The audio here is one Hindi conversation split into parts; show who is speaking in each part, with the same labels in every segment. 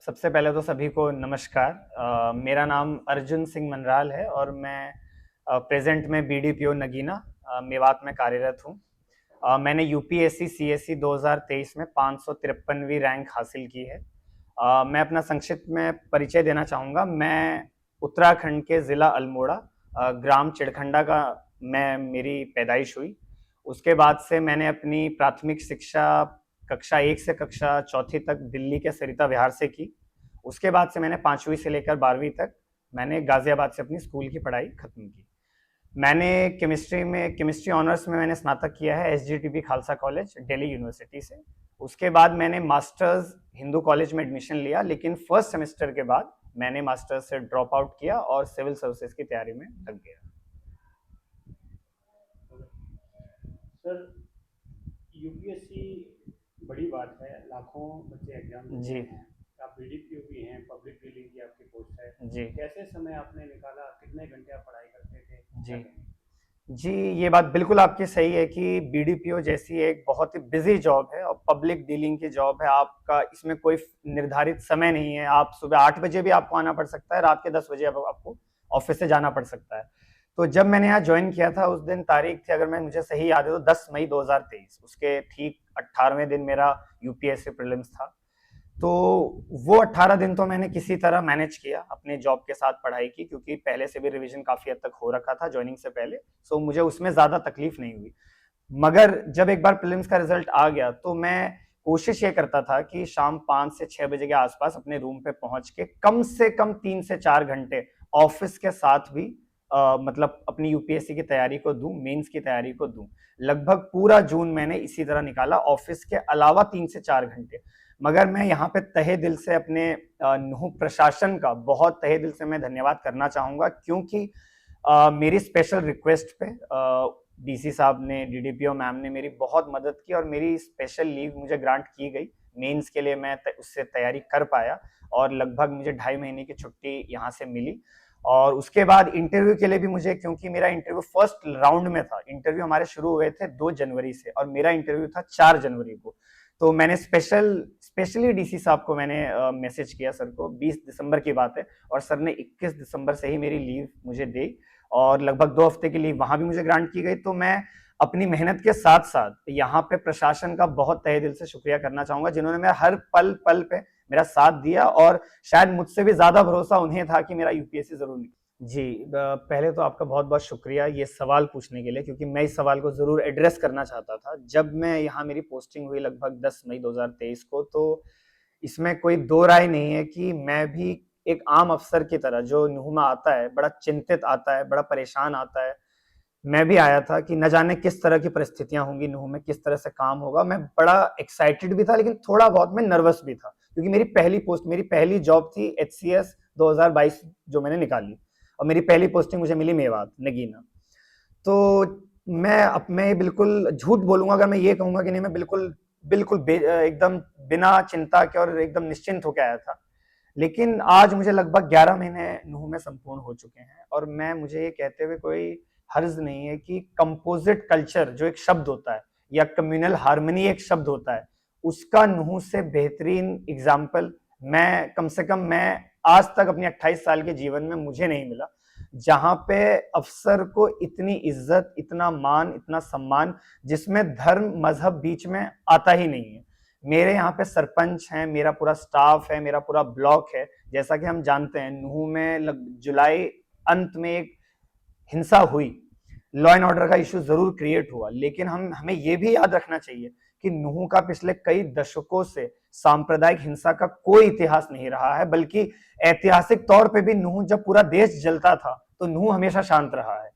Speaker 1: सबसे पहले तो सभी को नमस्कार। मेरा नाम अर्जुन सिंह मनराल है और मैं प्रेजेंट में बीडीपीओ नगीना मेवात में कार्यरत हूँ। मैंने यूपीएससी सीएससी 2023 में 553वीं रैंक हासिल की है। मैं अपना संक्षिप्त में परिचय देना चाहूँगा। मैं उत्तराखंड के ज़िला अल्मोड़ा ग्राम चिड़खंडा का मैं मेरी पैदाइश हुई। उसके बाद से मैंने अपनी प्राथमिक शिक्षा कक्षा 1 से कक्षा 4 तक दिल्ली के सरिता विहार से की। उसके बाद से मैंने 5वीं से लेकर 12वीं तक मैंने गाजियाबाद से अपनी स्कूल की पढ़ाई खत्म की। मैंने केमिस्ट्री ऑनर्स में मैंने स्नातक किया है SGTB Khalsa college Delhi university से। उसके बाद मैंने मास्टर्स हिंदू कॉलेज में एडमिशन लिया, लेकिन फर्स्ट सेमेस्टर के बाद मैंने मास्टर्स से ड्रॉप आउट किया और सिविल सर्विसेज की तैयारी में लग गया।
Speaker 2: सर, यूपीएससी बड़ी बात है। लाखों बच्चे एग्जाम देते
Speaker 1: जी
Speaker 2: हैं। आप बीडीपीओ भी हैं, पब्लिक डीलिंग की आपकी पोस्ट है।
Speaker 1: जी
Speaker 2: कैसे समय आपने निकाला? कितने घंटे आप पढ़ाई करते थे? क्या
Speaker 1: जी
Speaker 2: कहेंगे?
Speaker 1: जी, ये बात बिल्कुल आपकी सही है कि बीडीपीओ जैसी एक बहुत ही बिजी जॉब है और पब्लिक डीलिंग की जॉब है। आपका इसमें कोई निर्धारित समय नहीं है। आप सुबह 8 बजे भी आपको आना पड़ सकता है, रात के 10 बजे आपको ऑफिस से जाना पड़ सकता है। तो जब मैंने यहाँ ज्वाइन किया था उस दिन तारीख थी, अगर मैं मुझे सही याद है तो 10 मई 2023। उसके ठीक 18वें दिन मेरा यूपीएससी प्रीलिम्स था। तो वो 18 दिन तो मैंने किसी तरह मैनेज किया, अपने जॉब के साथ पढ़ाई की, क्योंकि पहले से भी रिवीजन काफी हद तक हो रखा था ज्वाइनिंग से पहले। सो मुझे उसमें ज्यादा तकलीफ नहीं हुई। मगर जब एक बार प्रीलिम्स का रिजल्ट आ गया तो मैं कोशिश ये करता था कि शाम 5 से 6 बजे के आसपास अपने रूम पे पहुंच के कम से कम 3 से 4 घंटे ऑफिस के साथ भी मतलब अपनी यूपीएससी की तैयारी को दूं, मेंस की तैयारी को दूं। लगभग पूरा जून मैंने इसी तरह निकाला, ऑफिस के अलावा 3 से 4 घंटे। मगर मैं यहाँ पे तहे दिल से अपने नुह प्रशासन का बहुत तहे दिल से मैं धन्यवाद करना चाहूंगा, क्योंकि मेरी स्पेशल रिक्वेस्ट पे डीसी साहब ने, डीडीपीओ मैम ने मेरी बहुत मदद की और मेरी स्पेशल लीव मुझे ग्रांट की गई। मेंस के लिए मैं उससे तैयारी कर पाया और लगभग मुझे 2.5 महीने की छुट्टी यहाँ से मिली। और उसके बाद इंटरव्यू के लिए भी मुझे, क्योंकि मेरा इंटरव्यू फर्स्ट राउंड में था, इंटरव्यू हमारे शुरू हुए थे 2 जनवरी से और मेरा इंटरव्यू था 4 जनवरी को। तो मैंने स्पेशली डीसी साहब को मैंने मैसेज किया सर को, 20 दिसंबर की बात है, और सर ने 21 दिसंबर से ही मेरी लीव मुझे दी और लगभग 2 हफ्ते की लीव वहां भी मुझे ग्रांट की गई। तो मैं अपनी मेहनत के साथ साथ यहाँ पे प्रशासन का बहुत तहे दिल से शुक्रिया करना चाहूंगा, जिन्होंने मेरा हर पल पल पे मेरा साथ दिया और शायद मुझसे भी ज्यादा भरोसा उन्हें था कि मेरा यूपीएससी जरूर निकले। जी, पहले तो आपका बहुत बहुत शुक्रिया ये सवाल पूछने के लिए, क्योंकि मैं इस सवाल को जरूर एड्रेस करना चाहता था। जब मैं यहाँ मेरी पोस्टिंग हुई लगभग 10 मई 2023 को, तो इसमें कोई दो राय नहीं है कि मैं भी एक आम अफसर की तरह जो नुह में आता है, बड़ा चिंतित आता है, बड़ा परेशान आता है, मैं भी आया था कि न जाने किस तरह की परिस्थितियां होंगी नुह में, किस तरह से काम होगा। मैं बड़ा एक्साइटेड भी था, लेकिन थोड़ा बहुत मैं नर्वस भी था, क्योंकि मेरी पहली जॉब थी एचसीएस 2022 जो मैंने निकाली, और मेरी पहली पोस्टिंग मुझे मिली मेवात नगीना। तो मैं बिल्कुल झूठ बोलूंगा अगर मैं ये कहूंगा कि नहीं, मैं बिल्कुल बिल्कुल एकदम बिना चिंता के और एकदम निश्चिंत होकर आया था। लेकिन आज मुझे लगभग 11 महीने नुह में संपूर्ण हो चुके हैं और मुझे ये कहते हुए कोई हर्ज नहीं है कि कंपोजिट कल्चर जो एक शब्द होता है, या कम्युनल हार्मनी एक शब्द होता है, उसका नुह से बेहतरीन एग्जाम्पल मैं कम से कम मैं आज तक अपनी 28 साल के जीवन में मुझे नहीं मिला, जहां पे अफसर को इतनी इज्जत, इतना मान, इतना सम्मान, जिसमें धर्म मजहब बीच में आता ही नहीं है। मेरे यहाँ पे सरपंच हैं, मेरा पूरा स्टाफ है, मेरा पूरा ब्लॉक है। जैसा कि हम जानते हैं नुह में जुलाई अंत में एक हिंसा हुई, लॉ एंड ऑर्डर का इश्यू जरूर क्रिएट हुआ, लेकिन हमें यह भी याद रखना चाहिए कि नुह का पिछले कई दशकों से सांप्रदायिक हिंसा का कोई इतिहास नहीं रहा है, बल्कि ऐतिहासिक तौर पे भी नुह, जब पूरा देश जलता था तो नुह हमेशा शांत रहा है।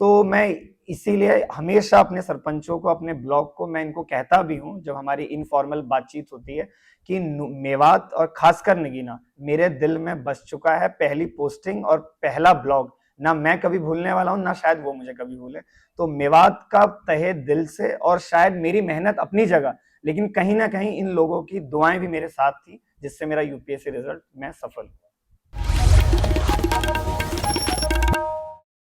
Speaker 1: तो मैं इसीलिए हमेशा अपने सरपंचों को, अपने ब्लॉक को, मैं इनको कहता भी हूं जब हमारी इनफॉर्मल बातचीत होती है कि मेवात और खासकर नगीना मेरे दिल में बस चुका है। पहली पोस्टिंग और पहला ब्लॉग ना मैं कभी भूलने वाला हूं, ना शायद वो मुझे कभी भूले। तो मेवात का तहे दिल से, और शायद मेरी मेहनत अपनी जगह, लेकिन कहीं ना कहीं इन लोगों की दुआएं भी मेरे साथ थी, जिससे मेरा यूपीएससी रिजल्ट मैं सफल